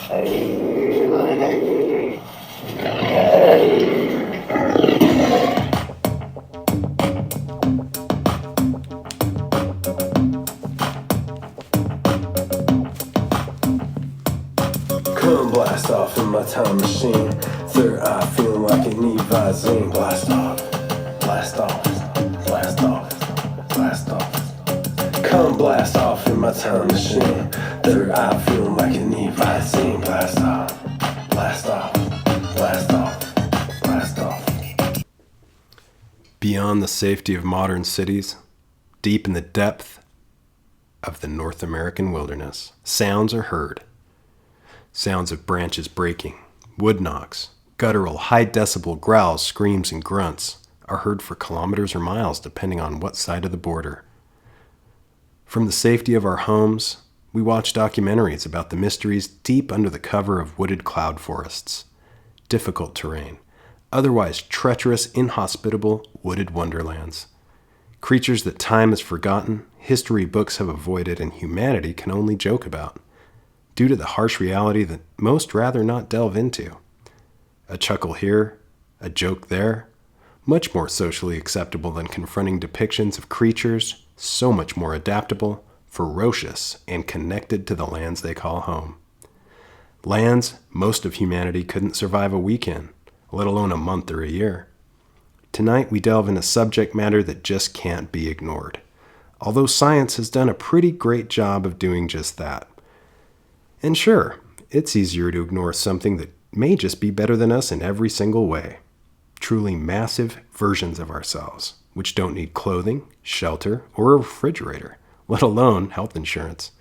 Come blast off in my time machine. Third eye feeling like an Evazine. Blast off, blast off, blast off, blast off. Come blast off in my time machine. Third eye feeling like an Evazine. Blast off, blast off, blast off, blast off. Beyond the safety of modern cities, deep in the depth of the North American wilderness, sounds are heard. Sounds of branches breaking, wood knocks, guttural, high-decibel growls, screams, and grunts are heard for kilometers or miles depending on what side of the border. From the safety of our homes, we watch documentaries about the mysteries deep under the cover of wooded cloud forests, difficult terrain, otherwise treacherous, inhospitable, wooded wonderlands. Creatures that time has forgotten, history books have avoided, and humanity can only joke about, due to the harsh reality that most rather not delve into. A chuckle here, a joke there, much more socially acceptable than confronting depictions of creatures so much more adaptable, ferocious, and connected to the lands they call home. Lands most of humanity couldn't survive a week in, let alone a month or a year. Tonight we delve into subject matter that just can't be ignored, although science has done a pretty great job of doing just that. And sure, it's easier to ignore something that may just be better than us in every single way. Truly massive versions of ourselves, which don't need clothing, shelter, or a refrigerator, let alone health insurance.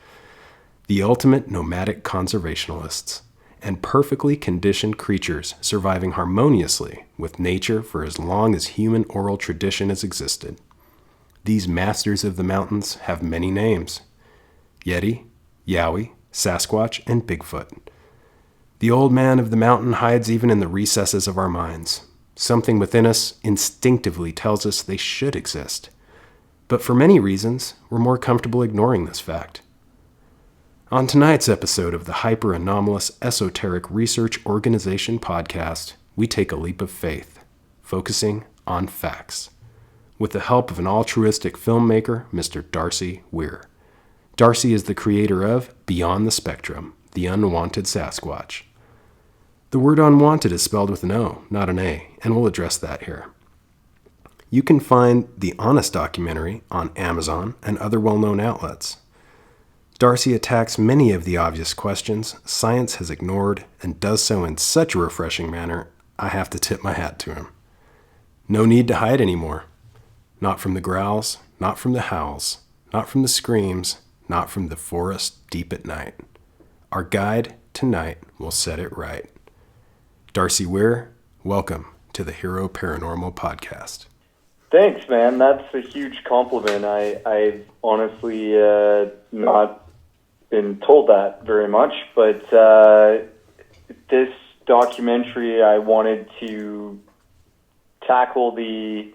The ultimate nomadic conservationists, and perfectly conditioned creatures surviving harmoniously with nature for as long as human oral tradition has existed. These masters of the mountains have many names: Yeti, Yowie, Sasquatch, and Bigfoot. The old man of the mountain hides even in the recesses of our minds. Something within us instinctively tells us they should exist. But for many reasons, we're more comfortable ignoring this fact. On tonight's episode of the Hyper Anomalous Esoteric Research Organization podcast, we take a leap of faith, focusing on facts, with the help of an altruistic filmmaker, Mr. Darcy Weir. Darcy is the creator of Beyond the Spectrum, The Unwanted Sasquatch. The word unwanted is spelled with an O, not an A, and we'll address that here. You can find the Honest documentary on Amazon and other well-known outlets. Darcy attacks many of the obvious questions science has ignored and does so in such a refreshing manner, I have to tip my hat to him. No need to hide anymore. Not from the growls, not from the howls, not from the screams, not from the forest deep at night. Our guide tonight will set it right. Darcy Weir, welcome to the Hero Paranormal Podcast. Thanks, man. That's a huge compliment. I've honestly not been told that very much, but this documentary, I wanted to tackle the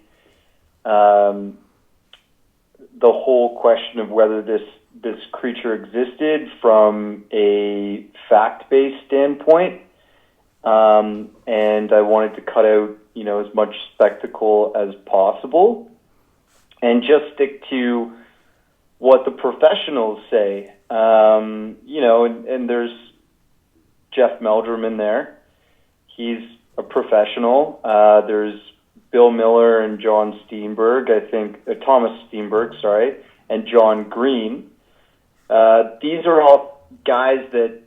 whole question of whether this creature existed from a fact-based standpoint, and I wanted to cut out, as much spectacle as possible, and just stick to what the professionals say. And there's Jeff Meldrum in there. He's a professional. There's Bill Miller and John Steenberg, Thomas Steenberg, and John Green. These are all guys that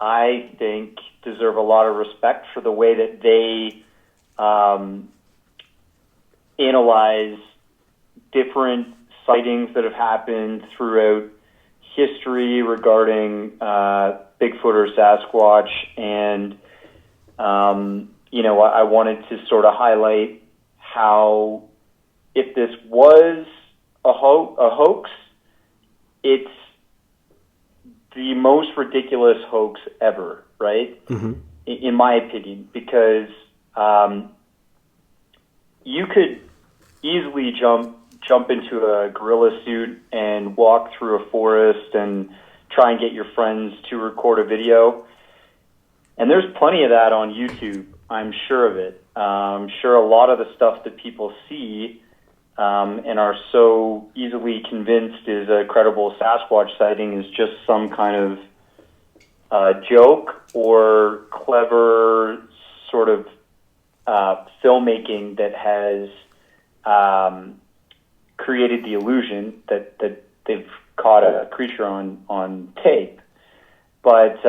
I think deserve a lot of respect for the way that they analyze different sightings that have happened throughout history regarding Bigfoot or Sasquatch, and I wanted to sort of highlight how, if this was a hoax, it's the most ridiculous hoax ever, right? Mm-hmm. In my opinion, because you could easily jump into a gorilla suit and walk through a forest and try and get your friends to record a video. And there's plenty of that on YouTube. I'm sure of it. I'm sure a lot of the stuff that people see and are so easily convinced is a credible Sasquatch sighting is just some kind of joke or clever sort of filmmaking that has created the illusion that they've caught a creature on tape. But,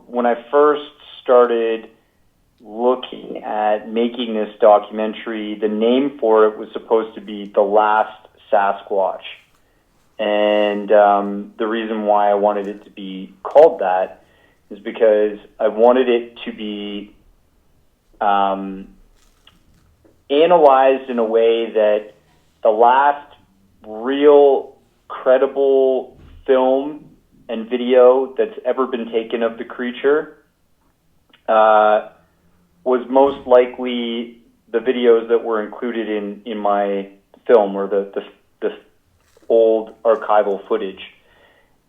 when I first started looking at making this documentary, the name for it was supposed to be The Last Sasquatch. And the reason why I wanted it to be called that is because I wanted it to be analyzed in a way that the last real credible film and video that's ever been taken of the creature was most likely the videos that were included in my film, or the old archival footage.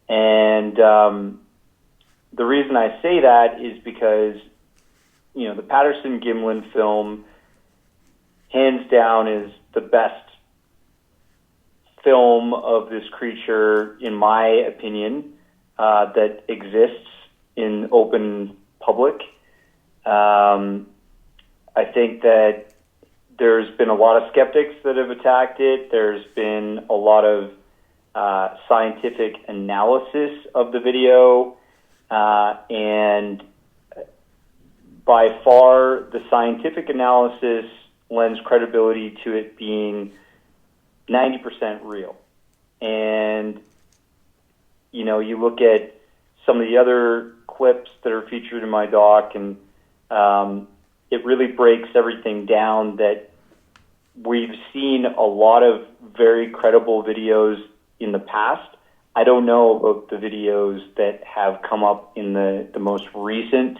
And the reason I say that is because, the Patterson-Gimlin film, hands down, is the best film of this creature, in my opinion, that exists in open public. I think that there's been a lot of skeptics that have attacked it. There's been a lot of scientific analysis of the video, and by far the scientific analysis lends credibility to it being 90% real. And, you look at some of the other clips that are featured in my doc, and it really breaks everything down that we've seen a lot of very credible videos in the past. I don't know about the videos that have come up in the most recent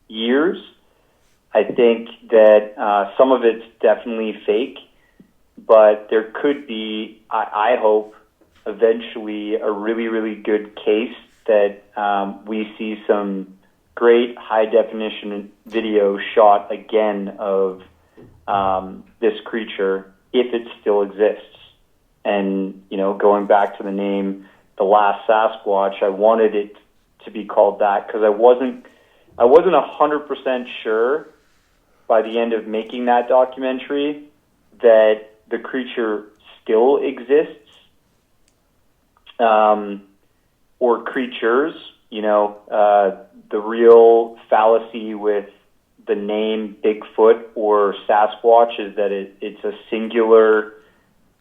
years. I think that some of it's definitely fake, but there could be, I hope, eventually a really, really good case that we see some great high-definition video shot again of this creature, if it still exists. And, going back to the name, The Last Sasquatch, I wanted it to be called that because I wasn't 100% sure by the end of making that documentary that the creature still exists, or creatures, the real fallacy with the name Bigfoot or Sasquatch is that it's a singular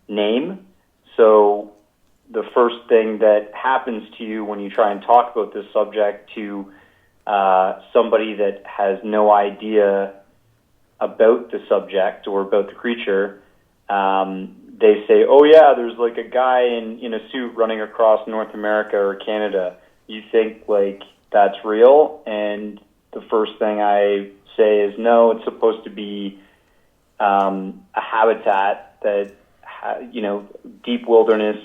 name. So the first thing that happens to you when you try and talk about this subject to somebody that has no idea about the subject or about the creature, they say, oh yeah, there's like a guy in a suit running across North America or Canada. You think that's real? And the first thing I say is, no, it's supposed to be a habitat that, deep wilderness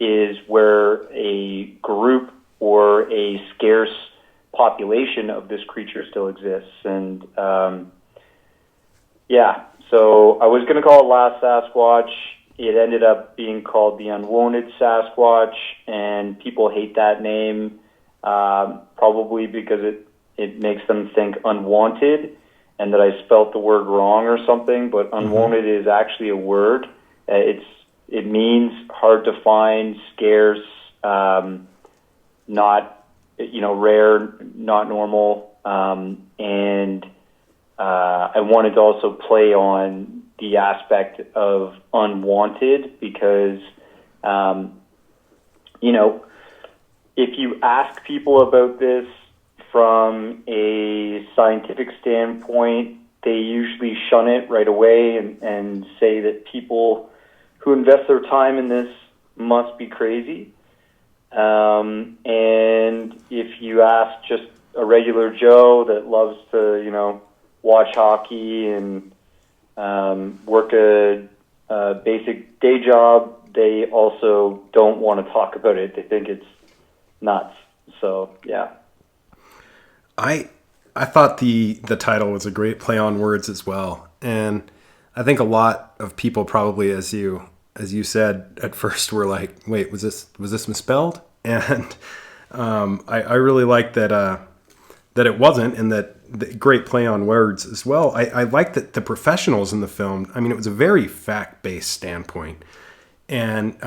is where a group or a scarce population of this creature still exists. And so I was going to call it Last Sasquatch. It ended up being called the Unwanted Sasquatch, and people hate that name, probably because it makes them think unwanted and that I spelt the word wrong or something, but unwanted is actually a word. It means hard to find, scarce, not, rare, not normal, and I wanted to also play on the aspect of unwanted because, if you ask people about this from a scientific standpoint, they usually shun it right away and say that people who invest their time in this must be crazy. And if you ask just a regular Joe that loves to, watch hockey and work a basic day job, they also don't want to talk about it. They think it's nuts. So yeah. I thought the title was a great play on words as well, and I think a lot of people probably, as you said at first, were like, "Wait, was this misspelled?" And I really like that it wasn't, and that the great play on words as well. I like that the professionals in the film. I mean, it was a very fact based standpoint, and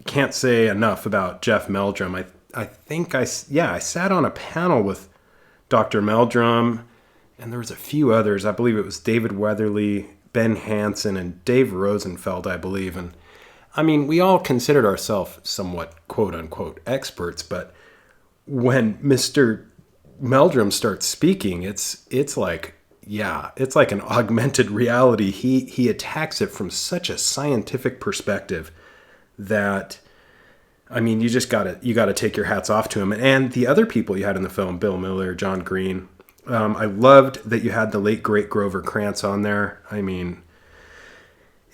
can't say enough about Jeff Meldrum. I think I sat on a panel with Dr. Meldrum, and there was a few others. I believe it was David Weatherly, Ben Hansen, and Dave Rosenfeld, I believe. And I mean, we all considered ourselves somewhat quote unquote experts, but when Mr. Meldrum starts speaking, it's like, yeah, it's like an augmented reality. He attacks it from such a scientific perspective that, I mean, you gotta take your hats off to him, and the other people you had in the film, Bill Miller, John Green. I loved that you had the late great Grover Krantz on there. I mean,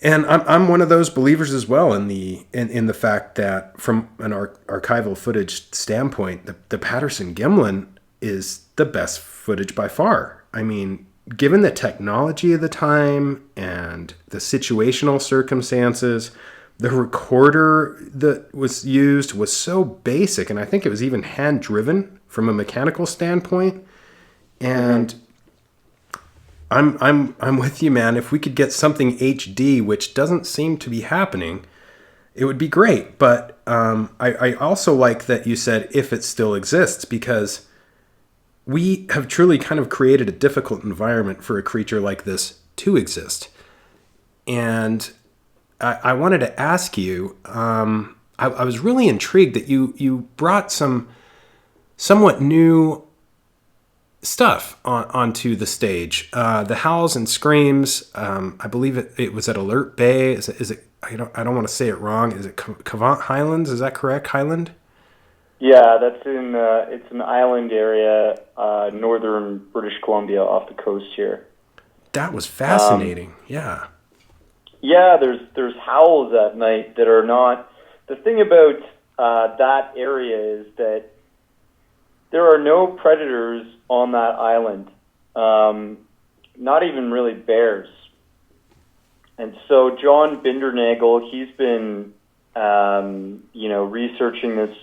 and I'm one of those believers as well in the fact that from an archival footage standpoint, the Patterson Gimlin is the best footage by far. I mean, given the technology of the time and the situational circumstances, the recorder that was used was so basic, and I think it was even hand driven from a mechanical standpoint. And I'm with you, man. If we could get something HD, which doesn't seem to be happening, it would be great. But I also like that you said if it still exists, because we have truly kind of created a difficult environment for a creature like this to exist. And I wanted to ask you, I was really intrigued that you brought some somewhat new stuff onto the stage. The howls and screams. I believe it was at Alert Bay. Is it? I don't want to say it wrong. Is it Cavant Highlands? Is that correct? Highland? Yeah, that's in it's an island area, northern British Columbia, off the coast here. That was fascinating. Yeah. Yeah, there's howls at night that are not. The thing about that area is that there are no predators on that island, not even really bears. And so John Bindernagel, he's been researching this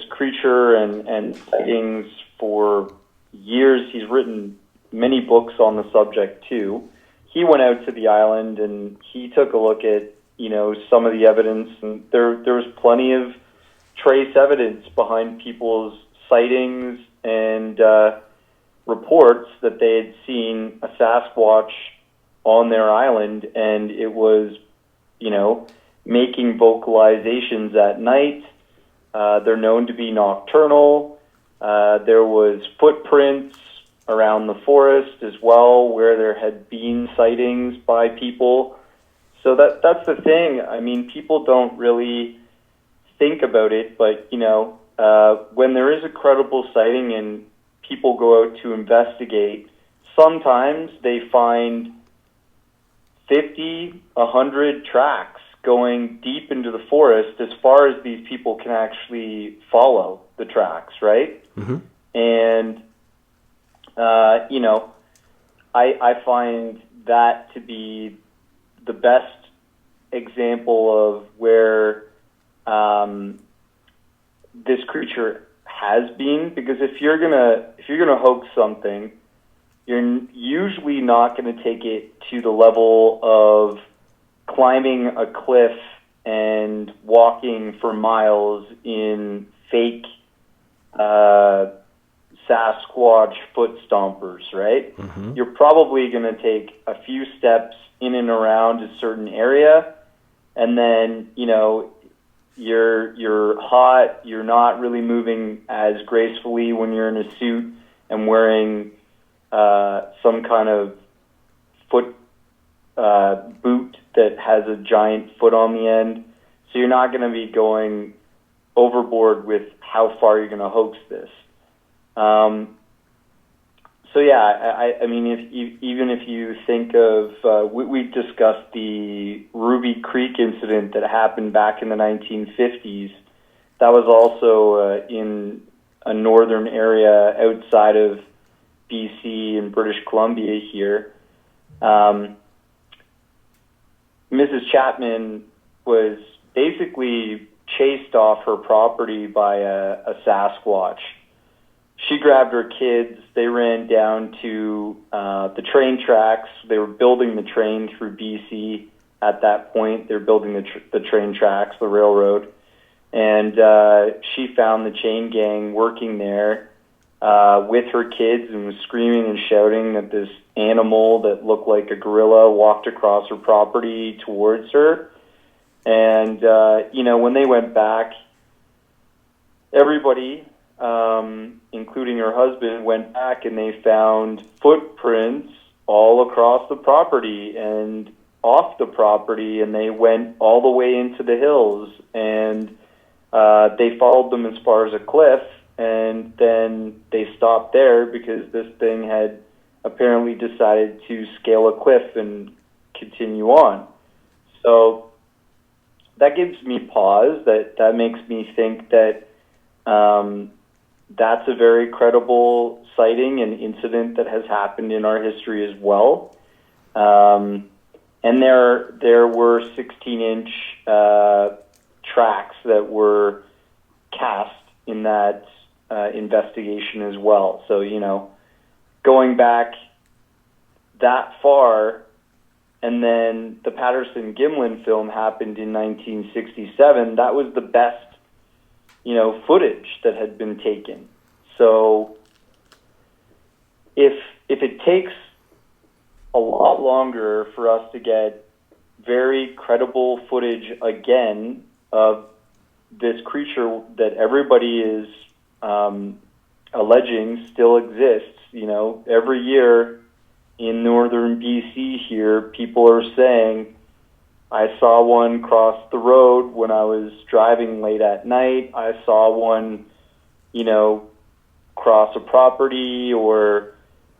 creature and sightings for years. He's written many books on the subject too. He went out to the island and he took a look at, some of the evidence, and there was plenty of trace evidence behind people's sightings and reports that they had seen a Sasquatch on their island, and it was, making vocalizations at night. They're known to be nocturnal. There was footprints around the forest as well, where there had been sightings by people. So that's the thing. I mean, people don't really think about it, but when there is a credible sighting and people go out to investigate, sometimes they find 50, 100 tracks going deep into the forest as far as these people can actually follow the tracks, right? Mm-hmm. And I find that to be the best example of where this creature has been. Because if you're gonna hoax something, you're usually not going to take it to the level of climbing a cliff and walking for miles in fake Sasquatch foot stompers, right? Mm-hmm. You're probably going to take a few steps in and around a certain area, and then, you're hot, you're not really moving as gracefully when you're in a suit and wearing some kind of foot boot that has a giant foot on the end. So you're not going to be going overboard with how far you're going to hoax this. So yeah, I mean, even if you think of, we discussed the Ruby Creek incident that happened back in the 1950s, that was also in a northern area outside of BC and British Columbia here. Mrs. Chapman was basically chased off her property by a Sasquatch. She grabbed her kids. They ran down to the train tracks. They were building the train through BC at that point. They were building the train tracks, the railroad. And she found the chain gang working there with her kids and was screaming and shouting that this animal that looked like a gorilla walked across her property towards her. And, when they went back, everybody, including her husband, went back and they found footprints all across the property and off the property, and they went all the way into the hills, and they followed them as far as a cliff, and then they stopped there because this thing had apparently decided to scale a cliff and continue on. So that gives me pause. That makes me think that that's a very credible sighting and incident that has happened in our history as well. And there were 16-inch tracks that were cast in that investigation as well. So, going back that far, and then the Patterson-Gimlin film happened in 1967, that was the best, footage that had been taken. So if it takes a lot longer for us to get very credible footage again of this creature that everybody is alleging still exists, every year in northern BC here, people are saying, I saw one cross the road when I was driving late at night. I saw one, cross a property or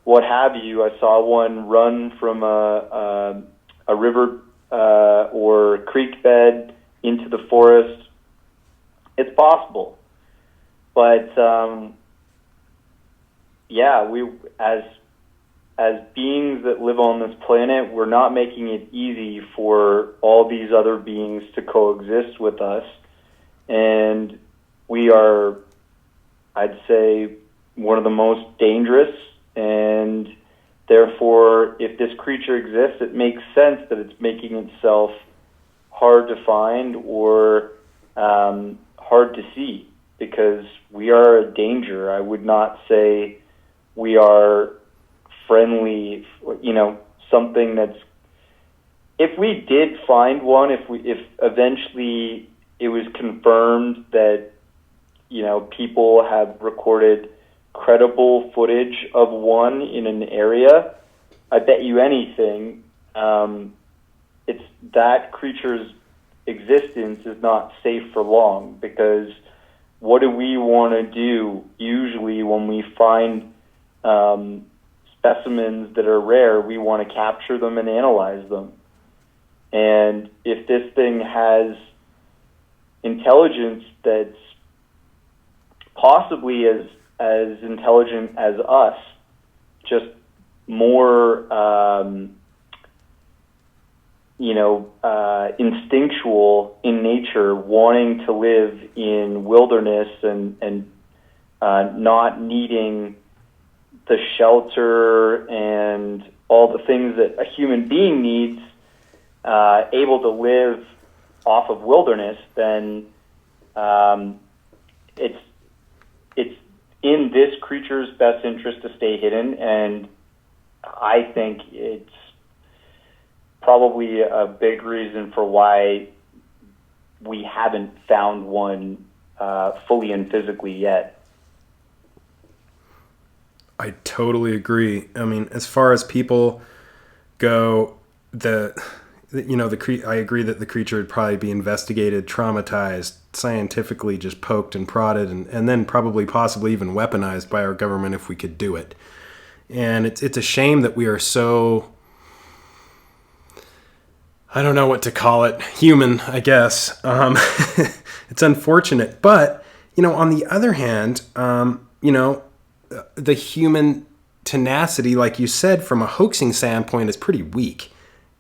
what have you. I saw one run from a river or creek bed into the forest. It's possible. But, we as beings that live on this planet, we're not making it easy for all these other beings to coexist with us. And we are, I'd say, one of the most dangerous. And therefore, if this creature exists, it makes sense that it's making itself hard to find or hard to see, because we are a danger. I would not say we are friendly, something that's, if we did find one, if eventually it was confirmed that, people have recorded credible footage of one in an area, I bet you anything, it's that creature's existence is not safe for long, because what do we want to do usually when we find specimens that are rare? We want to capture them and analyze them. And if this thing has intelligence that's possibly as intelligent as us, just more instinctual in nature, wanting to live in wilderness and not needing the shelter and all the things that a human being needs, able to live off of wilderness, then it's in this creature's best interest to stay hidden, and I think it's probably a big reason for why we haven't found one fully and physically yet. I totally agree. I mean, as far as people go, I agree that the creature would probably be investigated, traumatized, scientifically just poked and prodded, and then probably possibly even weaponized by our government if we could do it. And it's a shame that we are so I don't know what to call it, human, I guess. It's unfortunate. But, on the other hand, the human tenacity, like you said, from a hoaxing standpoint is pretty weak.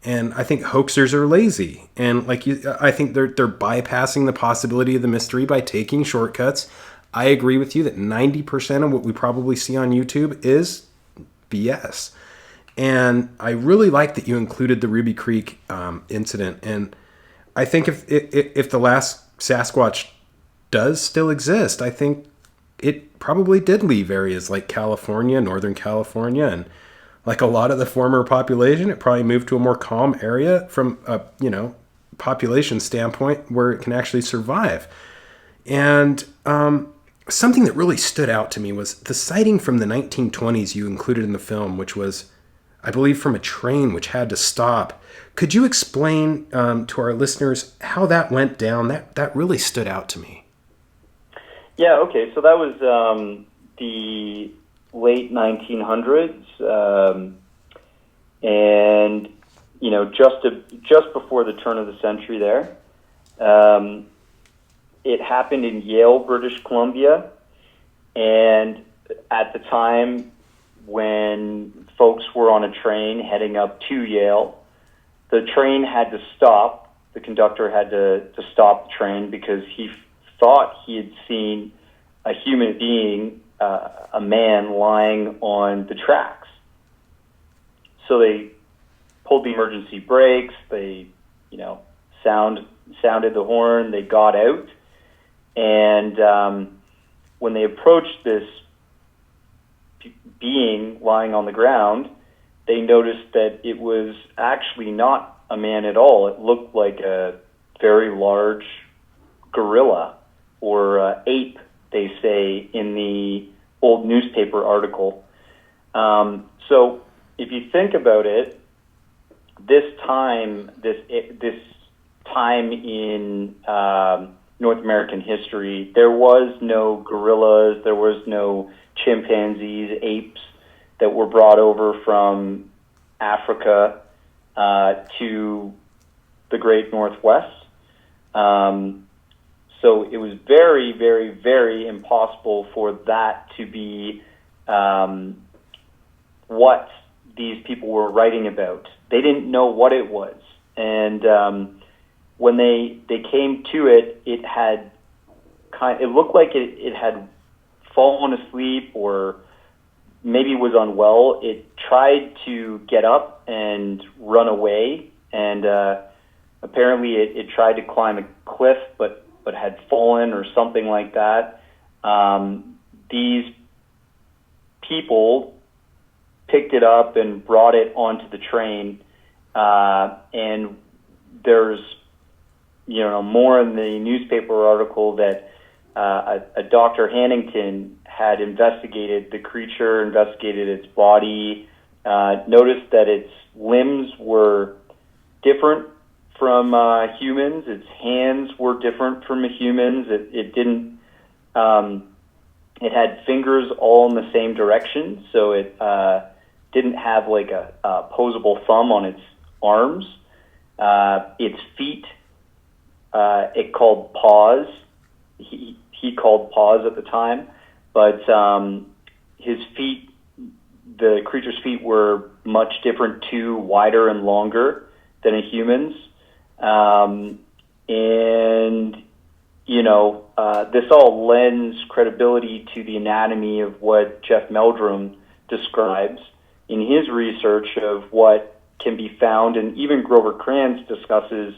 And I think hoaxers are lazy. And I think they're bypassing the possibility of the mystery by taking shortcuts. I agree with you that 90% of what we probably see on YouTube is BS. And I really like that you included the Ruby Creek incident. And I think if the last Sasquatch does still exist, I think it probably did leave areas like California, Northern California, and like a lot of the former population, it probably moved to a more calm area from a population standpoint where it can actually survive. And something that really stood out to me was the sighting from the 1920s you included in the film, which was, I believe, from a train which had to stop. Could you explain to our listeners how that went down? That really stood out to me. Yeah, okay. So that was the late 1900s, and just before the turn of the century there. It happened in Yale, British Columbia, and at the time when folks were on a train heading up to Yale, the train had to stop. The conductor had to stop the train because he thought he had seen a human being, a man, lying on the tracks. So they pulled the emergency brakes. They, sounded the horn. They got out. And when they approached this being lying on the ground, they noticed that it was actually not a man at all. It looked like a very large gorilla or ape, they say in the old newspaper article. So if you think about it, this time in North American history, there was no gorillas, there was no chimpanzees, apes that were brought over from Africa to the Great Northwest. So it was very, very, very impossible for that to be what these people were writing about. They didn't know what it was. And when they came to it, it looked like it had fallen asleep or maybe was unwell. It tried to get up and run away, and apparently it tried to climb a cliff, but had fallen or something like that. These people picked it up and brought it onto the train, and there's more in the newspaper article that a Dr. Hannington had investigated the creature, investigated its body, noticed that its limbs were different from humans. Its hands were different from humans. It didn't. It had fingers all in the same direction, so it didn't have like a opposable thumb on its arms. Its feet, it called paws. He called paws at the time, but his feet, the creature's feet were much different too, wider and longer than a human's. This all lends credibility to the anatomy of what Jeff Meldrum describes in his research of what can be found, and even Grover Krantz discusses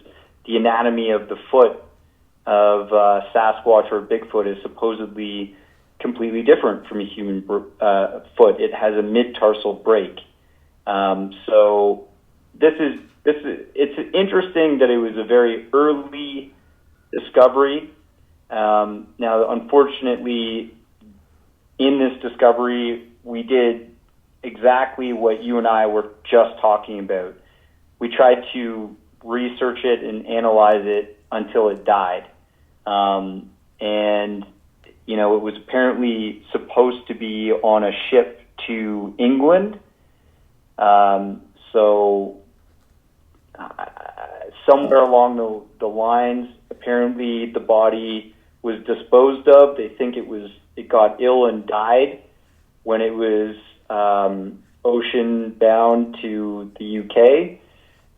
the anatomy of the foot of Sasquatch or Bigfoot is supposedly completely different from a human foot. It has a mid-tarsal break. So it's interesting that it was a very early discovery. Now, unfortunately, in this discovery, we did exactly what you and I were just talking about. We tried to research it and analyze it until it died. It was apparently supposed to be on a ship to England. So somewhere along the lines, apparently the body was disposed of. They think it got ill and died when it was ocean bound to the UK,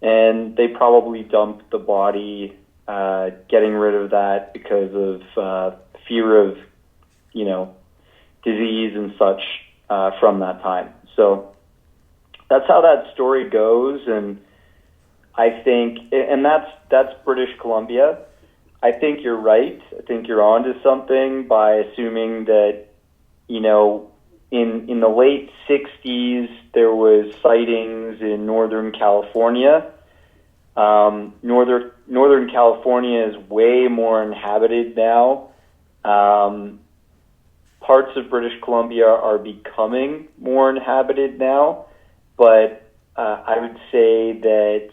and they probably dumped the body, getting rid of that because of fear of, disease and such from that time. So that's how that story goes, and I think, and that's British Columbia. I think you're right. I think you're onto something by assuming that, in the late 60s, there was sightings in Northern California. Northern California is way more inhabited now. Parts of British Columbia are becoming more inhabited now, but I would say that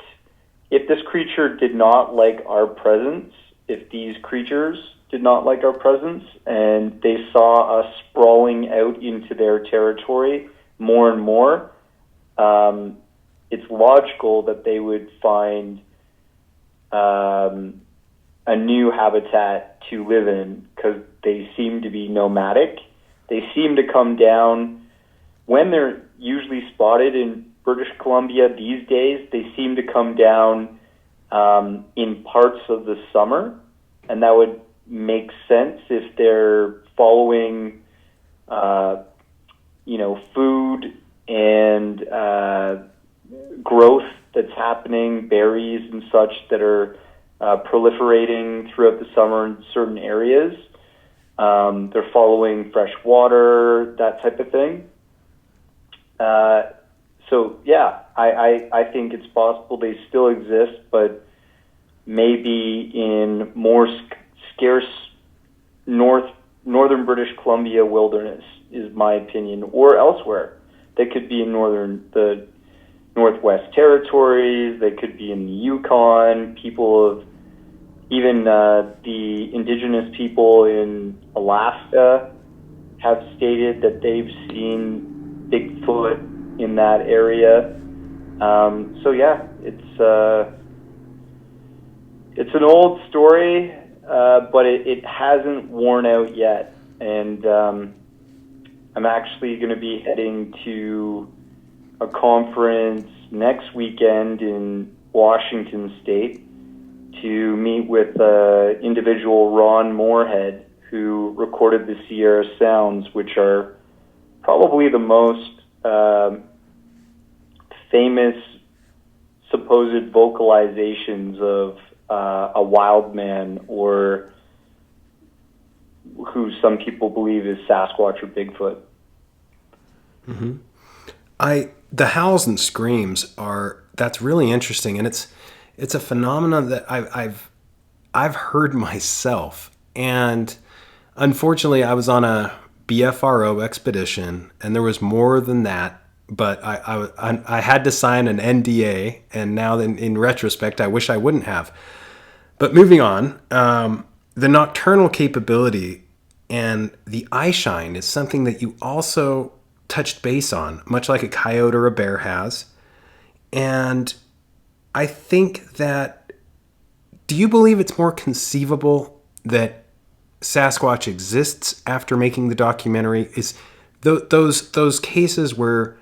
if this creature did not like our presence, if these creatures did not like our presence and they saw us sprawling out into their territory more and more, it's logical that they would find a new habitat to live in, because they seem to be nomadic. They seem to come down when they're usually spotted in British Columbia these days. They seem to come down in parts of the summer, and that would make sense if they're following, food and growth that's happening, berries and such that are proliferating throughout the summer in certain areas. They're following fresh water, that type of thing. So yeah, I think it's possible they still exist, but maybe in more scarce northern British Columbia wilderness is my opinion, or elsewhere. They could be in the Northwest Territories. They could be in the Yukon. People of even the indigenous people in Alaska have stated that they've seen Bigfoot in that area. So yeah, it's an old story, but it hasn't worn out yet. And I'm actually going to be heading to a conference next weekend in Washington State to meet with individual Ron Moorhead, who recorded the Sierra Sounds, which are probably the most famous supposed vocalizations of a wild man, or who some people believe is Sasquatch or Bigfoot. Mm-hmm. The howls and screams that's really interesting, and it's a phenomenon that I've heard myself. And unfortunately, I was on a BFRO expedition, and there was more than that. But I had to sign an NDA, and now in retrospect, I wish I wouldn't have. But moving on, the nocturnal capability and the eye shine is something that you also touched base on, much like a coyote or a bear has. And I think that, do you believe it's more conceivable that Sasquatch exists after making the documentary? Is those cases where,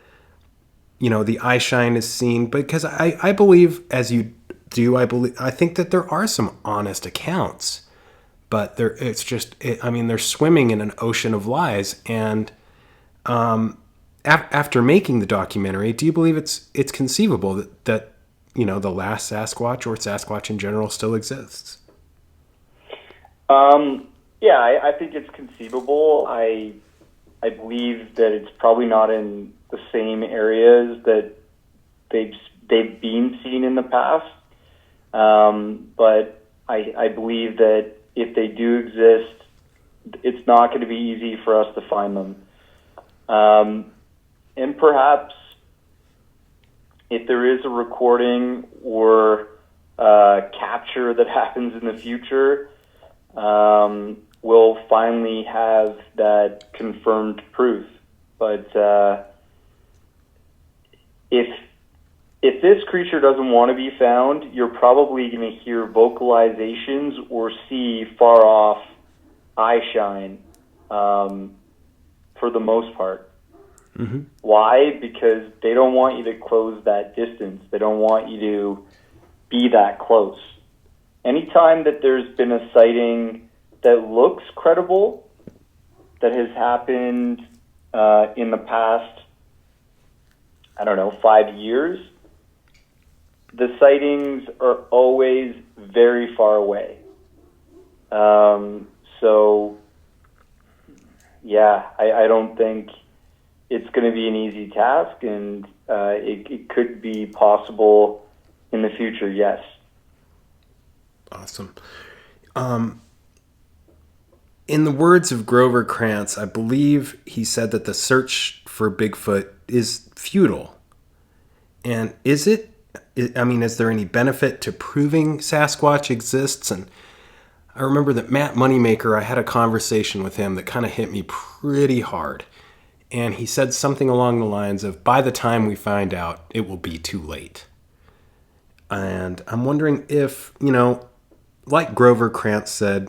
the eye shine is seen? Because I believe, as you do, I think that there are some honest accounts, but they're swimming in an ocean of lies. And after making the documentary, do you believe it's conceivable that the last Sasquatch, or Sasquatch in general, still exists? Yeah, I think it's conceivable. I believe that it's probably not in the same areas that they've been seen in the past. But I believe that if they do exist, it's not going to be easy for us to find them. And perhaps if there is a recording or capture that happens in the future, we'll finally have that confirmed proof. But if if this creature doesn't want to be found, you're probably going to hear vocalizations or see far off eye shine, for the most part. Mm-hmm. Why? Because they don't want you to close that distance. They don't want you to be that close. Anytime that there's been a sighting that looks credible, that has happened in the past, 5 years, the sightings are always very far away. So, yeah, I don't think it's going to be an easy task, and it could be possible in the future, yes. Awesome. In the words of Grover Krantz, I believe he said that the search for Bigfoot is futile. And is it? I mean, is there any benefit to proving Sasquatch exists? And I remember that Matt Moneymaker, I had a conversation with him that kind of hit me pretty hard. And he said something along the lines of, by the time we find out, it will be too late. And I'm wondering if, like Grover Krantz said,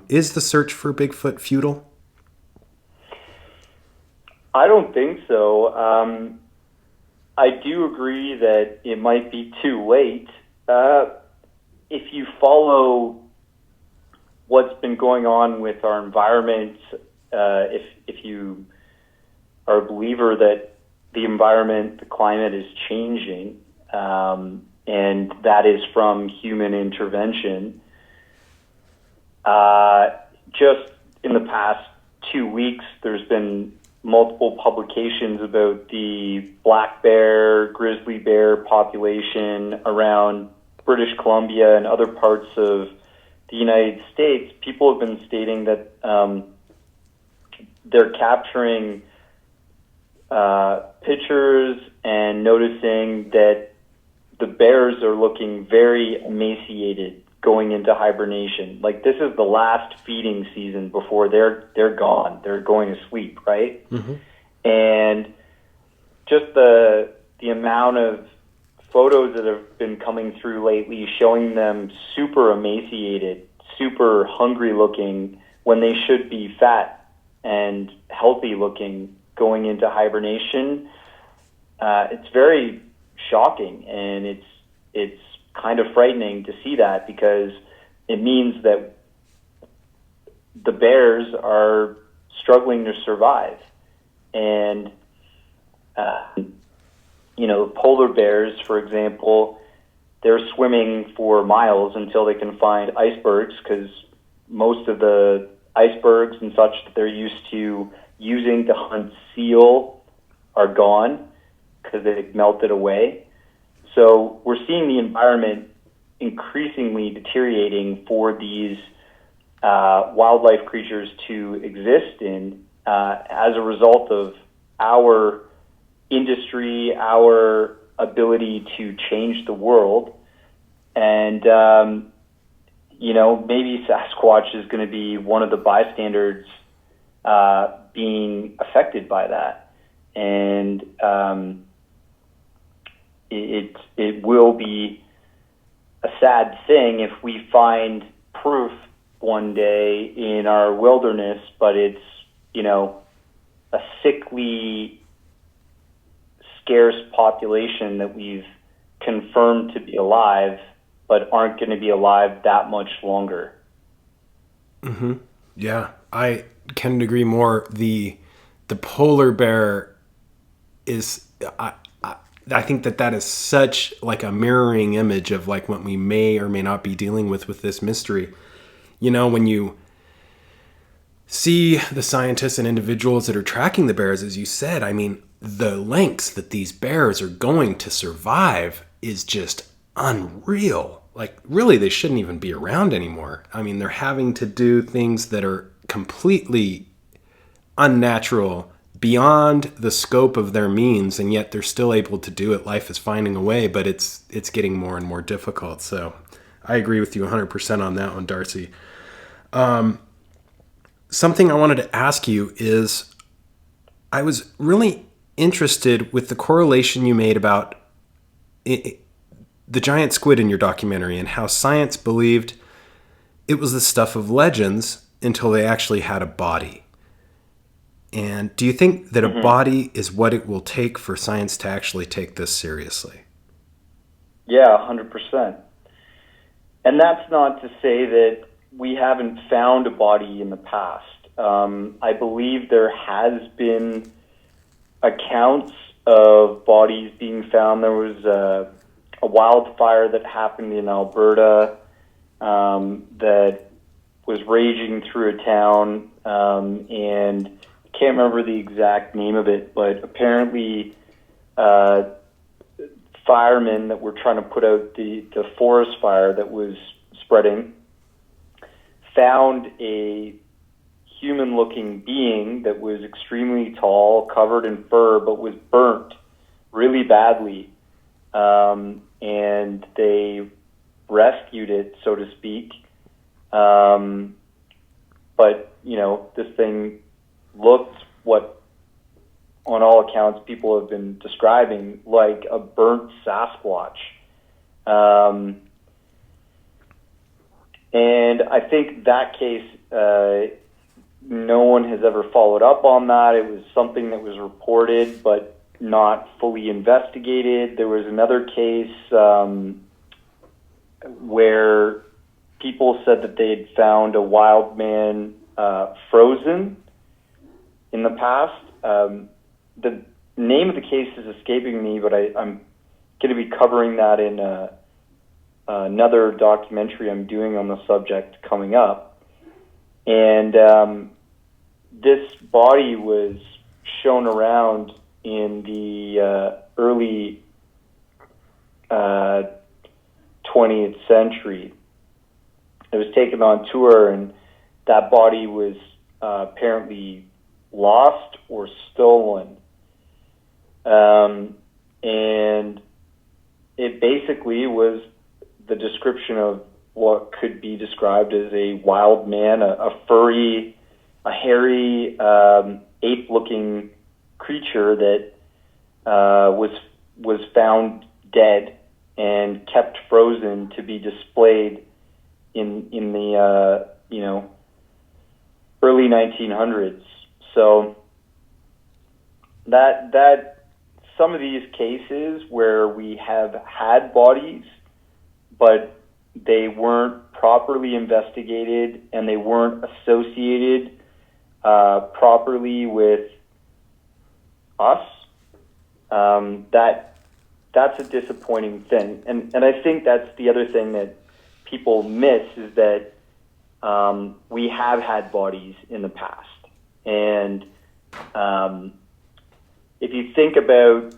is the search for Bigfoot futile? I don't think so. I do agree that it might be too late. If you follow what's been going on with our environment, if you are a believer that the environment, the climate is changing, and that is from human intervention. Just in the past 2 weeks, there's been multiple publications about the black bear, grizzly bear population around British Columbia and other parts of the United States. People have been stating that they're capturing pictures and noticing that the bears are looking very emaciated going into hibernation. Like, this is the last feeding season before they're gone. They're going to sleep, right? Mm-hmm. And just the amount of photos that have been coming through lately showing them super emaciated, super hungry looking when they should be fat and healthy looking going into hibernation. It's very shocking, and it's kind of frightening to see that, because it means that the bears are struggling to survive. And, polar bears, for example, they're swimming for miles until they can find icebergs, because most of the icebergs and such that they're used to using to hunt seal are gone because they've melted away. So we're seeing the environment increasingly deteriorating for these wildlife creatures to exist in as a result of our industry, our ability to change the world. And, maybe Sasquatch is going to be one of the bystanders being affected by that. And it will be a sad thing if we find proof one day in our wilderness, but it's, a sickly, scarce population that we've confirmed to be alive, but aren't going to be alive that much longer. Mm-hmm. Yeah, I couldn't agree more. The polar bear is, I think that is such like a mirroring image of like what we may or may not be dealing with this mystery. When you see the scientists and individuals that are tracking the bears, as you said, I mean, the lengths that these bears are going to survive is just unreal. Like, really, they shouldn't even be around anymore. I mean, they're having to do things that are completely unnatural, beyond the scope of their means, and yet they're still able to do it. Life is finding a way, but it's getting more and more difficult. So I agree with you 100% on that one, Darcy. Something I wanted to ask you is, I was really interested with the correlation you made about the giant squid in your documentary and how science believed it was the stuff of legends until they actually had a body. And do you think that a body is what it will take for science to actually take this seriously? Yeah, 100%. And that's not to say that we haven't found a body in the past. I believe there has been accounts of bodies being found. There was a wildfire that happened in Alberta that was raging through a town, and I can't remember the exact name of it, but apparently firemen that were trying to put out the forest fire that was spreading found a human-looking being that was extremely tall, covered in fur, but was burnt really badly. And they rescued it, so to speak. But, this thing looked what, on all accounts, people have been describing like a burnt Sasquatch. And I think that case, no one has ever followed up on that. It was something that was reported, but not fully investigated. There was another case where people said that they had found a wild man frozen in the past. The name of the case is escaping me, but I'm going to be covering that in another documentary I'm doing on the subject coming up. And this body was shown around in the early 20th century. It was taken on tour, and that body was apparently lost or stolen. And it basically was the description of what could be described as a wild man, a furry, a hairy, ape-looking creature that was found dead and kept frozen to be displayed in the early 1900s. So that some of these cases where we have had bodies, but they weren't properly investigated and they weren't associated properly with us, that's a disappointing thing. And I think that's the other thing that people miss is that we have had bodies in the past. And if you think about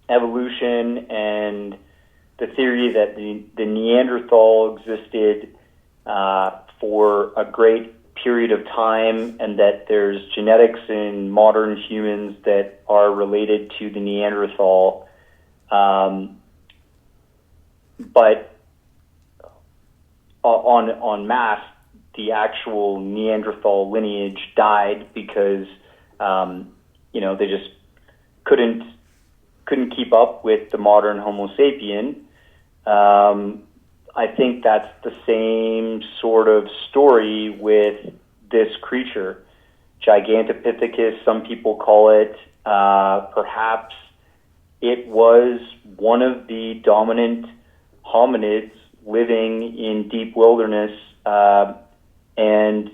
evolution and the theory that the Neanderthal existed for a great period of time, and that there's genetics in modern humans that are related to the Neanderthal, but en masse, the actual Neanderthal lineage died because they just couldn't keep up with the modern Homo sapien. I think that's the same sort of story with this creature, Gigantopithecus. Some people call it. Perhaps it was one of the dominant hominids living in deep wilderness and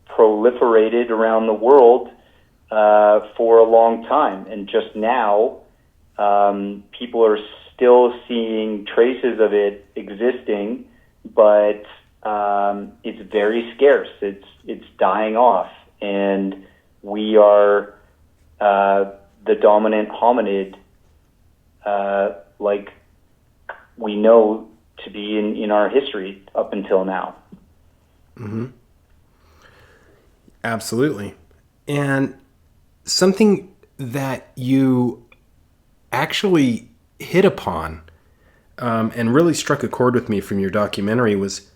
proliferated around the world for a long time. And just now, people are still seeing traces of it existing, but it's very scarce. It's dying off, and we are the dominant hominid, like we know to be in our history up until now. Mm-hmm. Absolutely. And something that you actually hit upon and really struck a chord with me from your documentary was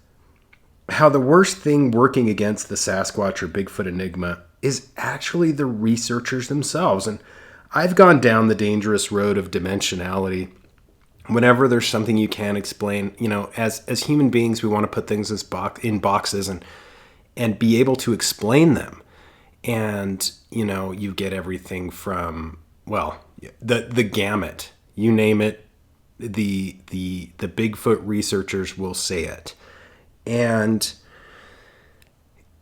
how the worst thing working against the Sasquatch or Bigfoot enigma is actually the researchers themselves. And I've gone down the dangerous road of dimensionality. Whenever there's something you can't explain, as human beings, we want to put things in boxes and be able to explain them. And, you get everything from, well, the gamut, you name it, the Bigfoot researchers will say it. And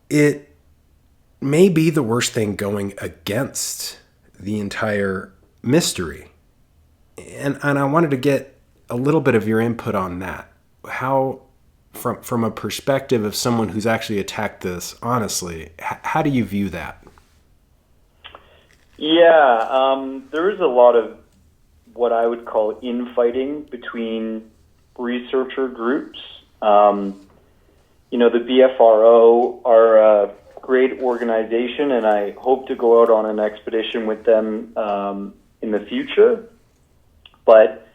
it may be the worst thing going against the entire mystery. And I wanted to get a little bit of your input on that. How, from a perspective of someone who's actually attacked this, honestly, how do you view that? Yeah, there is a lot of what I would call infighting between researcher groups. The BFRO are a great organization, and I hope to go out on an expedition with them in the future. But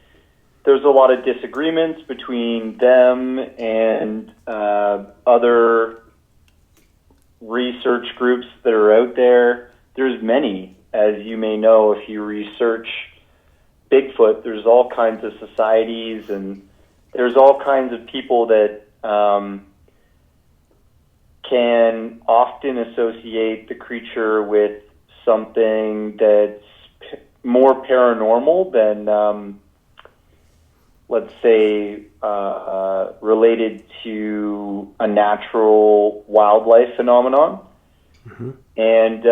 there's a lot of disagreements between them and other research groups that are out there. There's many, as you may know, if you research Bigfoot, there's all kinds of societies, and there's all kinds of people that can often associate the creature with something that's more paranormal than, let's say, related to a natural wildlife phenomenon. Mm-hmm. And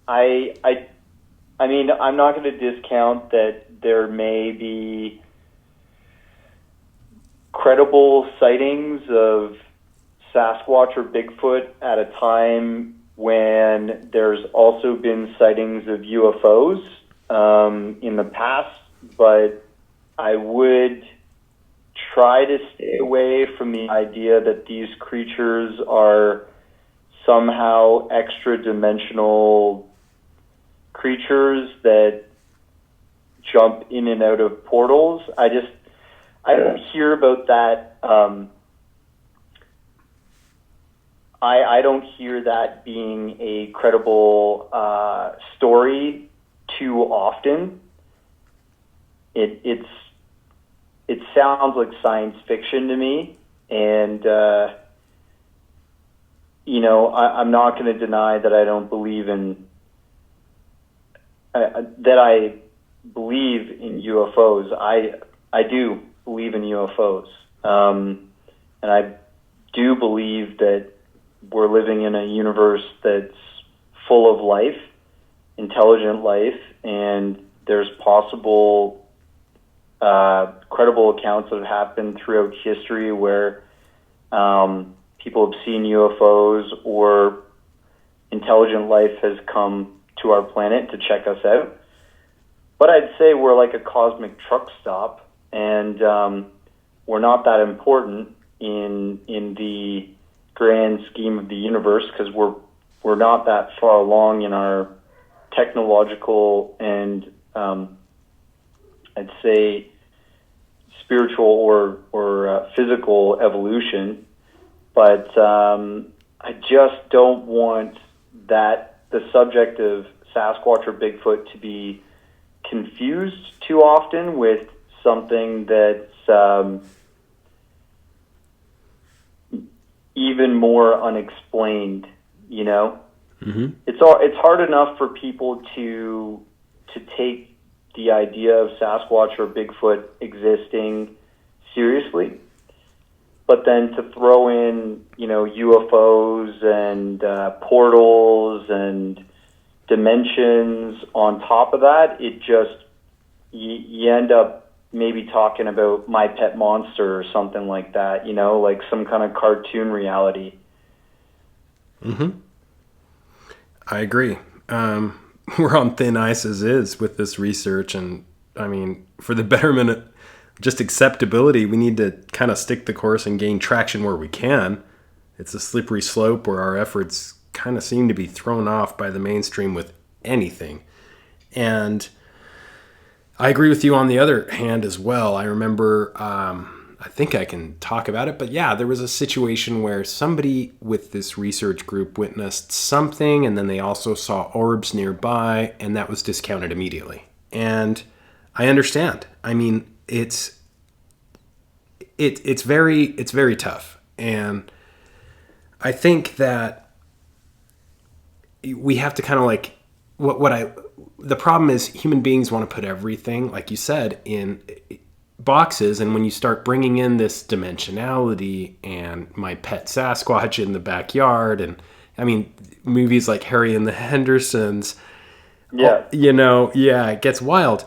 I mean, I'm not going to discount that there may be credible sightings of Sasquatch or Bigfoot at a time when there's also been sightings of UFOs in the past, but I would try to stay away from the idea that these creatures are somehow extra-dimensional creatures that jump in and out of portals. I don't hear about that. I don't hear that being a credible story too often. It sounds like science fiction to me, and I'm not going to deny that I don't believe in that I believe in UFOs. I do believe in UFOs, and I do believe that we're living in a universe that's full of life, intelligent life, and there's possible credible accounts that have happened throughout history where people have seen UFOs or intelligent life has come to our planet to check us out. But I'd say we're like a cosmic truck stop, and we're not that important in the grand scheme of the universe because we're not that far along in our technological and I'd say spiritual or physical evolution. But I just don't want that the subject of Sasquatch or Bigfoot to be confused too often with something that's even more unexplained, Mm-hmm. It's hard enough for people to take the idea of Sasquatch or Bigfoot existing seriously, but then to throw in, UFOs and portals and dimensions on top of that, it just, you end up maybe talking about My Pet Monster or something like that, like some kind of cartoon reality. Mm-hmm. I agree. We're on thin ice as is with this research. And I mean, for the betterment of just acceptability, we need to kind of stick the course and gain traction where we can. It's a slippery slope where our efforts kind of seem to be thrown off by the mainstream with anything. And I agree with you on the other hand as well. I remember I think I can talk about it, but yeah, there was a situation where somebody with this research group witnessed something, and then they also saw orbs nearby, and that was discounted immediately. And I understand. I mean, it's very tough, and I think that we have to kind of like the problem is human beings want to put everything, like you said, in boxes, and when you start bringing in this dimensionality and my pet Sasquatch in the backyard, and I mean movies like Harry and the Hendersons, it gets wild.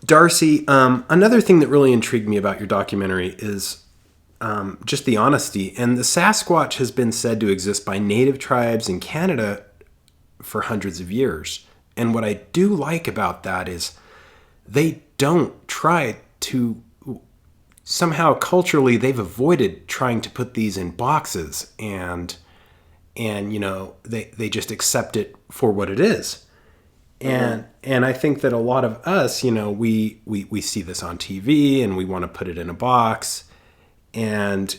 Darcy, another thing that really intrigued me about your documentary is just the honesty. And the Sasquatch has been said to exist by native tribes in Canada for hundreds of years. And what I do like about that is they don't try to, somehow culturally they've avoided trying to put these in boxes, and they just accept it for what it is. And I think that a lot of us, we see this on TV and we want to put it in a box. And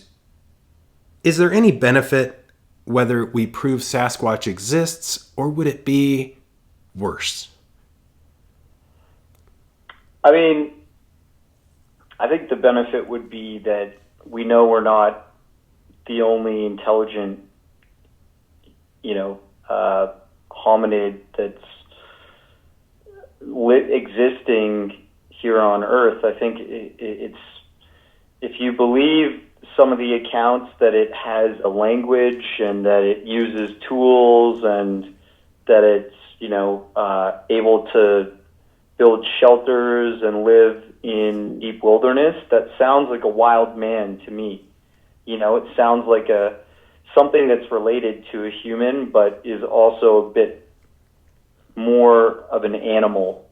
is there any benefit whether we prove Sasquatch exists, or would it be worse? I mean, I think the benefit would be that we know we're not the only intelligent, hominid that's existing here on Earth. I think it's, if you believe some of the accounts that it has a language and that it uses tools and that it's, able to build shelters and live in deep wilderness, that sounds like a wild man to me. It sounds like something that's related to a human, but is also a bit more of an animal.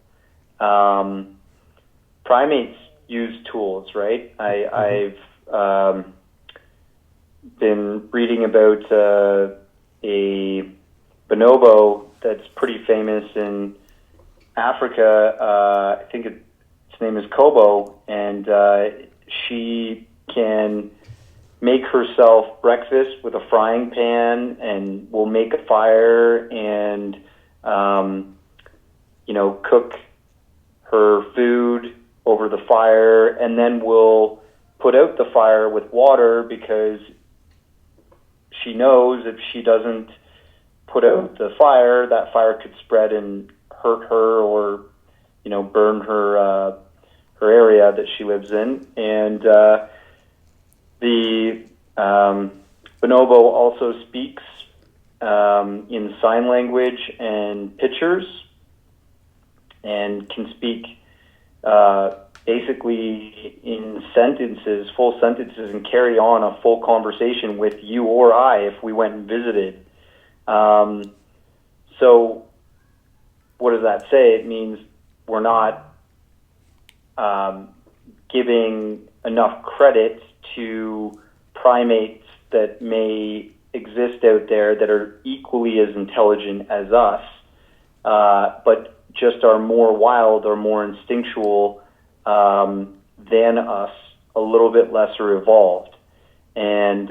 Primates use tools, right? I've been reading about a bonobo that's pretty famous in Africa. I think its name is Kobo, and she can make herself breakfast with a frying pan and will make a fire and cook her food over the fire, and then will put out the fire with water, because she knows if she doesn't put out the fire, that fire could spread and hurt her, or burn her area that she lives in. And the bonobo also speaks in sign language and pictures, and can speak basically in sentences, full sentences, and carry on a full conversation with you or I if we went and visited. So what does that say? It means we're not giving enough credit to primates that may exist out there that are equally as intelligent as us, but just are more wild or more instinctual than us, a little bit lesser evolved. And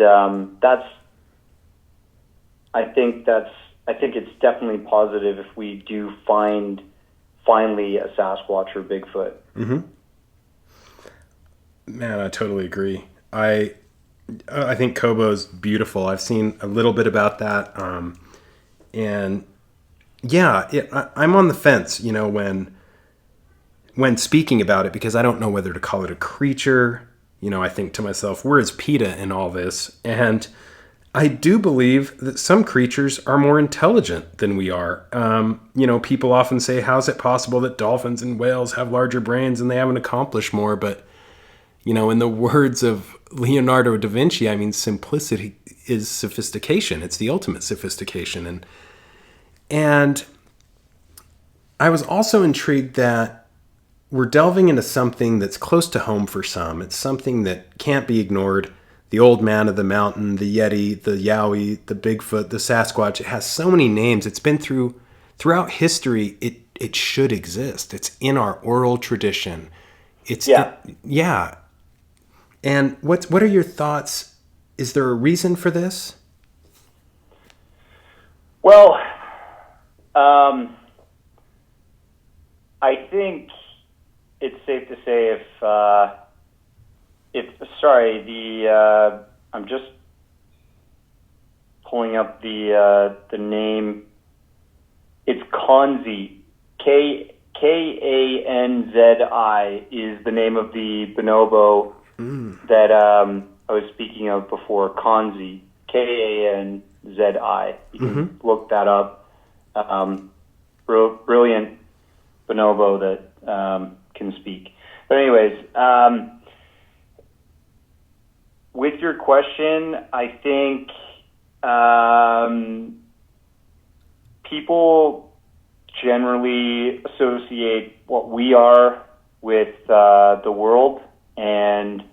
I think it's definitely positive if we do find finally a Sasquatch or Bigfoot. Mm-hmm. Man, I totally agree. I think Kobo's beautiful. I've seen a little bit about that, and yeah, I'm on the fence, when speaking about it, because I don't know whether to call it a creature. I think to myself, where is PETA in all this? And I do believe that some creatures are more intelligent than we are. People often say, how's it possible that dolphins and whales have larger brains and they haven't accomplished more? But, in the words of Leonardo da Vinci, I mean, simplicity is sophistication. It's the ultimate sophistication. And I was also intrigued that we're delving into something that's close to home for some. It's something that can't be ignored. The old man of the mountain, the Yeti, the Yowie, the Bigfoot, the Sasquatch. It has so many names. It's been throughout history. It should exist. It's in our oral tradition. And what are your thoughts? Is there a reason for this? Well, I think it's safe to say I'm just pulling up the name. It's Kanzi. Kanzi is the name of the bonobo that I was speaking of before. Kanzi. Kanzi. You can look that up. Brilliant bonobo that can speak. But anyways, with your question, I think people generally associate what we are with the world, and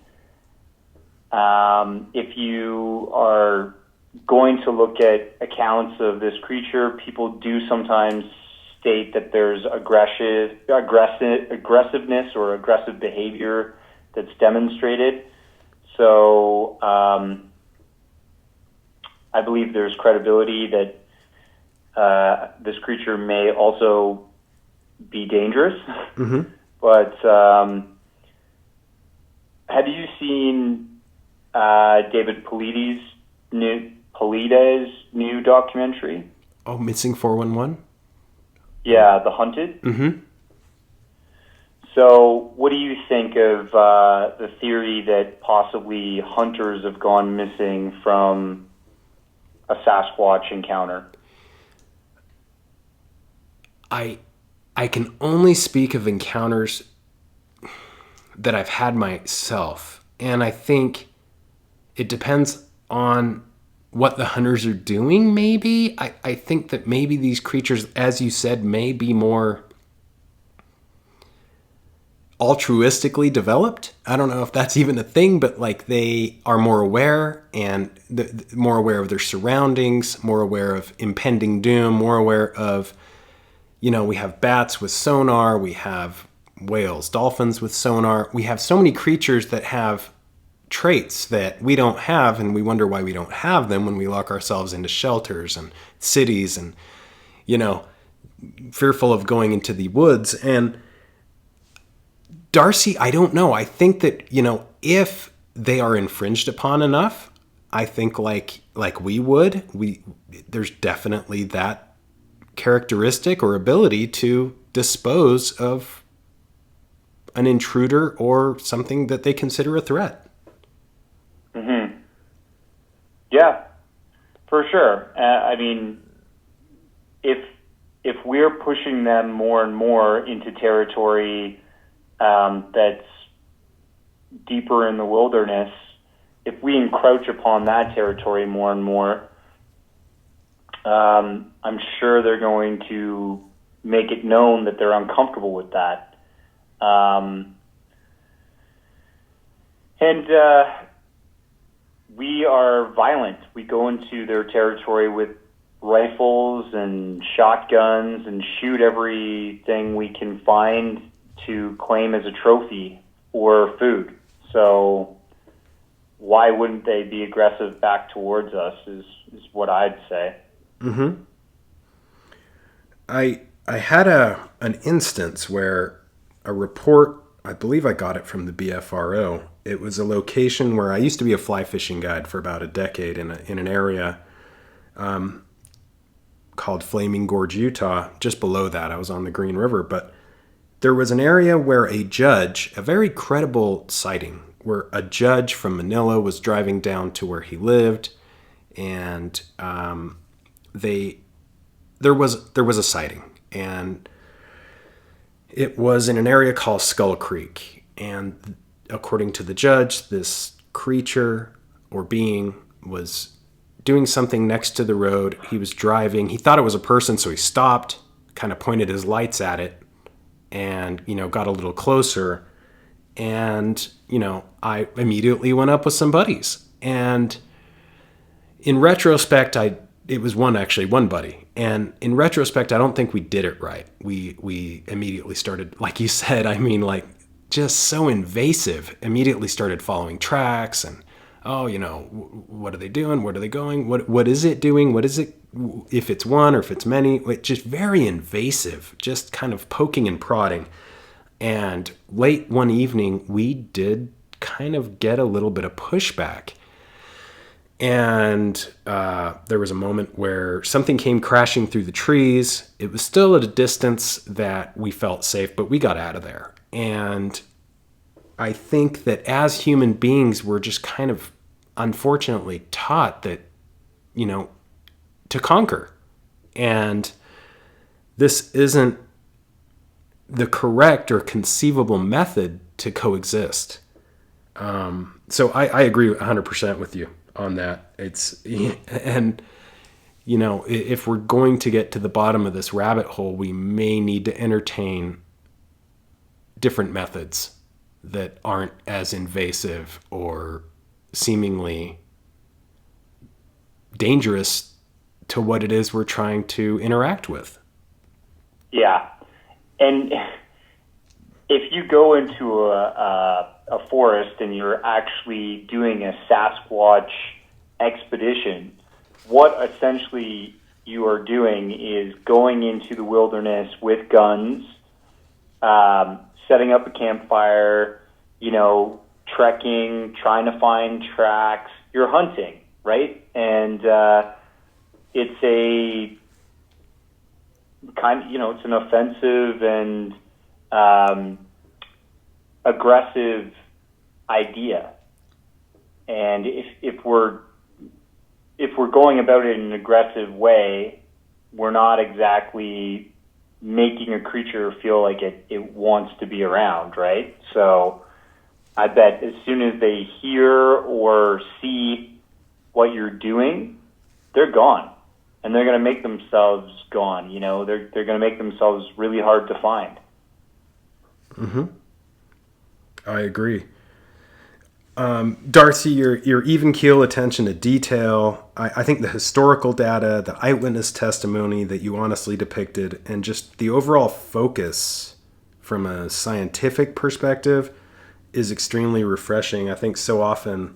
if you are going to look at accounts of this creature, people do sometimes state that there's aggressiveness or aggressive behavior that's demonstrated. So I believe there's credibility that this creature may also be dangerous. Mm-hmm. But have you seen David Paulides' new documentary? Oh, Missing 411? Yeah, The Hunted. Mm-hmm. So what do you think of the theory that possibly hunters have gone missing from a Sasquatch encounter? I can only speak of encounters that I've had myself, and I think it depends on what the hunters are doing, maybe. I think that maybe these creatures, as you said, may be more altruistically developed. I don't know if that's even a thing, but like they are more aware and more aware of their surroundings, more aware of impending doom, more aware of, we have bats with sonar, we have whales, dolphins with sonar. We have so many creatures that have traits that we don't have, and we wonder why we don't have them when we lock ourselves into shelters and cities and, fearful of going into the woods. And Darcy, I don't know. I think that, if they are infringed upon enough, I think like we would, there's definitely that characteristic or ability to dispose of an intruder or something that they consider a threat. Mm-hmm. Yeah, for sure. If we're pushing them more and more into territory that's deeper in the wilderness, if we encroach upon that territory more and more, I'm sure they're going to make it known that they're uncomfortable with that. We are violent. We go into their territory with rifles and shotguns and shoot everything we can find to claim as a trophy or food. So why wouldn't they be aggressive back towards us is what I'd say. Mm-hmm. I had an instance where a report, I believe I got it from the BFRO. It was a location where I used to be a fly fishing guide for about a decade in an area called Flaming Gorge, Utah. Just below that, I was on the Green River. But there was an area where a judge, a very credible sighting, where a judge from Manila was driving down to where he lived, and there was a sighting, and it was in an area called Skull Creek. And according to the judge, this creature or being was doing something next to the road. He was driving. He thought it was a person, so he stopped, kind of pointed his lights at it, and, got a little closer. And, I immediately went up with some buddies. And in retrospect, it was one buddy. And in retrospect, I don't think we did it right. We immediately started, like you said, just so invasive, immediately started following tracks and, oh, what are they doing? Where are they going? What is it doing? What is it? If it's one or if it's many, just very invasive, just kind of poking and prodding. And late one evening, we did kind of get a little bit of pushback. And there was a moment where something came crashing through the trees. It was still at a distance that we felt safe, but we got out of there. And I think that as human beings, we're just kind of unfortunately taught that, to conquer. And this isn't the correct or conceivable method to coexist. So I agree 100% with you on that. If we're going to get to the bottom of this rabbit hole, we may need to entertain different methods that aren't as invasive or seemingly dangerous to what it is we're trying to interact with. Yeah. And if you go into a forest and you're actually doing a Sasquatch expedition, what essentially you are doing is going into the wilderness with guns, setting up a campfire, trekking, trying to find tracks. You're hunting, right? And it's a kind of, it's an offensive and aggressive idea. And if we're going about it in an aggressive way, we're not exactly making a creature feel like it wants to be around, right? So I bet as soon as they hear or see what you're doing, they're gone. And they're going to make themselves gone. They're going to make themselves really hard to find. Mm-hmm. I agree. Darcy, your even keel attention to detail, I think the historical data, the eyewitness testimony that you honestly depicted, and just the overall focus from a scientific perspective is extremely refreshing. I think so often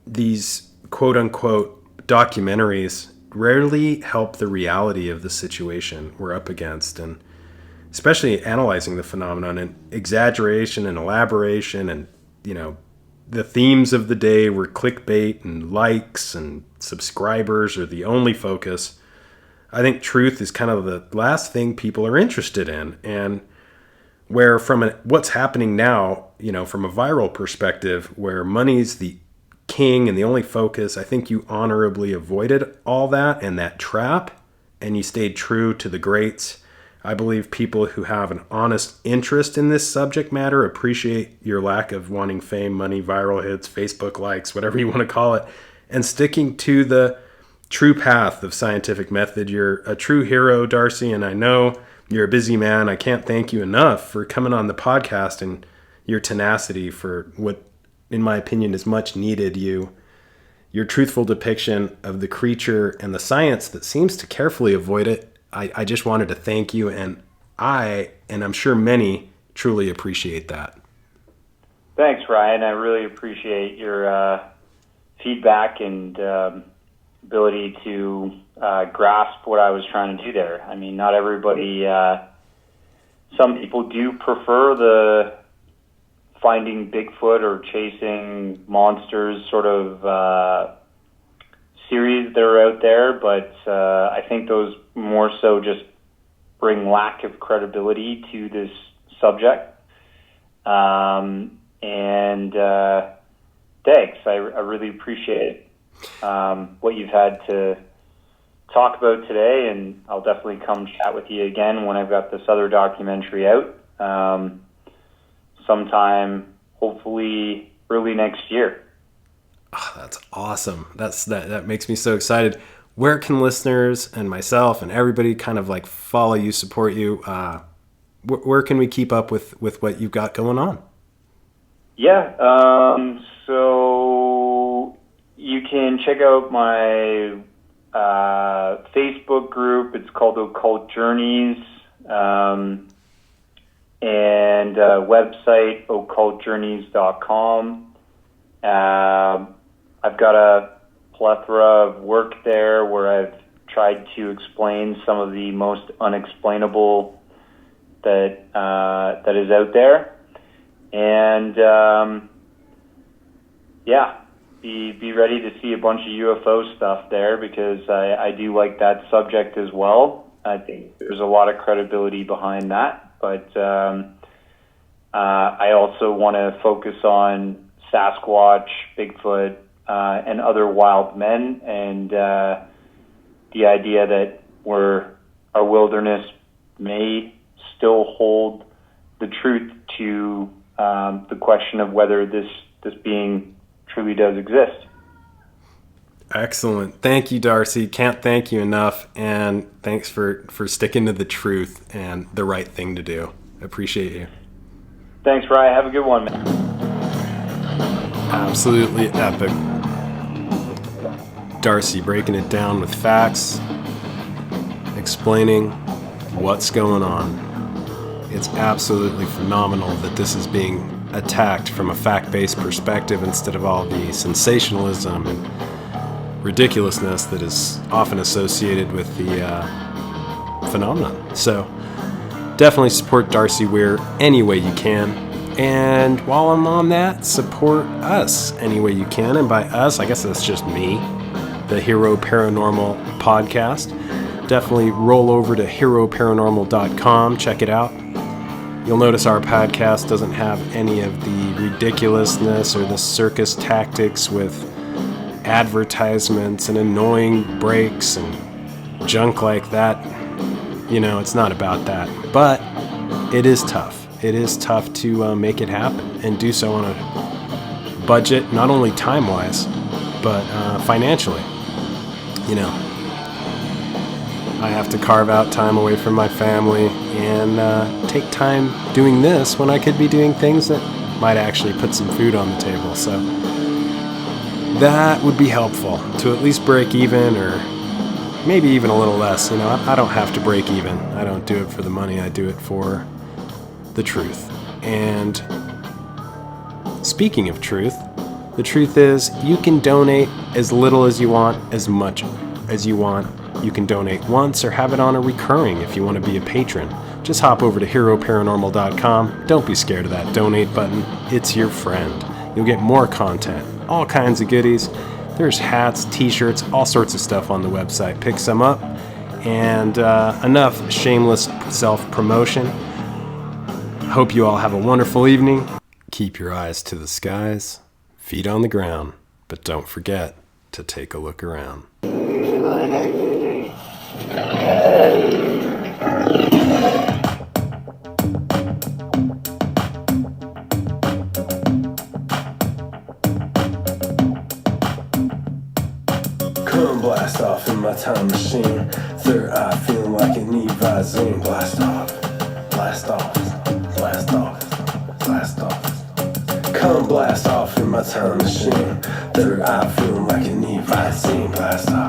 these quote unquote documentaries rarely help the reality of the situation we're up against, and especially analyzing the phenomenon, and exaggeration and elaboration, and the themes of the day were clickbait and likes and subscribers are the only focus. I think truth is kind of the last thing people are interested in. And where what's happening now, from a viral perspective, where money's the king and the only focus, I think you honorably avoided all that and that trap, and you stayed true to the greats. I believe people who have an honest interest in this subject matter appreciate your lack of wanting fame, money, viral hits, Facebook likes, whatever you want to call it, and sticking to the true path of scientific method. You're a true hero, Darcy, and I know you're a busy man. I can't thank you enough for coming on the podcast and your tenacity for what, in my opinion, is much needed. Your truthful depiction of the creature and the science that seems to carefully avoid it. I just wanted to thank you, and I'm sure many truly appreciate that. Thanks, Ryan. I really appreciate your feedback and ability to grasp what I was trying to do there. I mean, not everybody, some people do prefer the finding Bigfoot or chasing monsters sort of series that are out there, but I think those more so just bring lack of credibility to this subject. And thanks. I really appreciate what you've had to talk about today, and I'll definitely come chat with you again when I've got this other documentary out sometime, hopefully early next year. Oh, that's awesome. That makes me so excited. Where can listeners and myself and everybody kind of like follow you, support you? Where can we keep up with what you've got going on? Yeah, so you can check out my Facebook group. It's called Occult Journeys. And and website occultjourneys.com. I've got a plethora of work there where I've tried to explain some of the most unexplainable that is out there, and be ready to see a bunch of UFO stuff there, because I do like that subject as well. I think there's a lot of credibility behind that, but I also want to focus on Sasquatch, Bigfoot, and other wild men, and the idea that our wilderness may still hold the truth to the question of whether this being truly does exist. Excellent. Thank you, Darcy. Can't thank you enough. And thanks for sticking to the truth and the right thing to do. Appreciate you. Thanks, Ryan. Have a good one, man. Absolutely epic. Darcy breaking it down with facts, explaining what's going on. It's absolutely phenomenal that this is being attacked from a fact-based perspective instead of all the sensationalism and ridiculousness that is often associated with the phenomenon. So definitely support Darcy Weir any way you can. And while I'm on that, support us any way you can. And by us, I guess that's just me, the Hero Paranormal podcast. Definitely roll over to heroparanormal.com. Check it out. You'll notice our podcast doesn't have any of the ridiculousness or the circus tactics with advertisements and annoying breaks and junk like that. You know, it's not about that. But it is tough. It is tough to make it happen and do so on a budget, not only time-wise, but financially. You know, I have to carve out time away from my family and take time doing this when I could be doing things that might actually put some food on the table. So that would be helpful to at least break even, or maybe even a little less. You know, I don't have to break even. I don't do it for the money. I do it for the truth. And speaking of truth, the truth is you can donate as little as you want, as much as you want. You can donate once or have it on a recurring if you want to be a patron. Just hop over to heroparanormal.com. Don't be scared of that donate button. It's your friend. You'll get more content, all kinds of goodies. There's hats, t-shirts, all sorts of stuff on the website. Pick some up. And enough shameless self-promotion. Hope you all have a wonderful evening. Keep your eyes to the skies, feet on the ground, but don't forget to take a look around. Come blast off in my time machine. Third eye feeling like an Visine. Blast off, blast off, blast off, blast off. Come blast off in my time machine. Third eye feeling like an Visine. Blast off.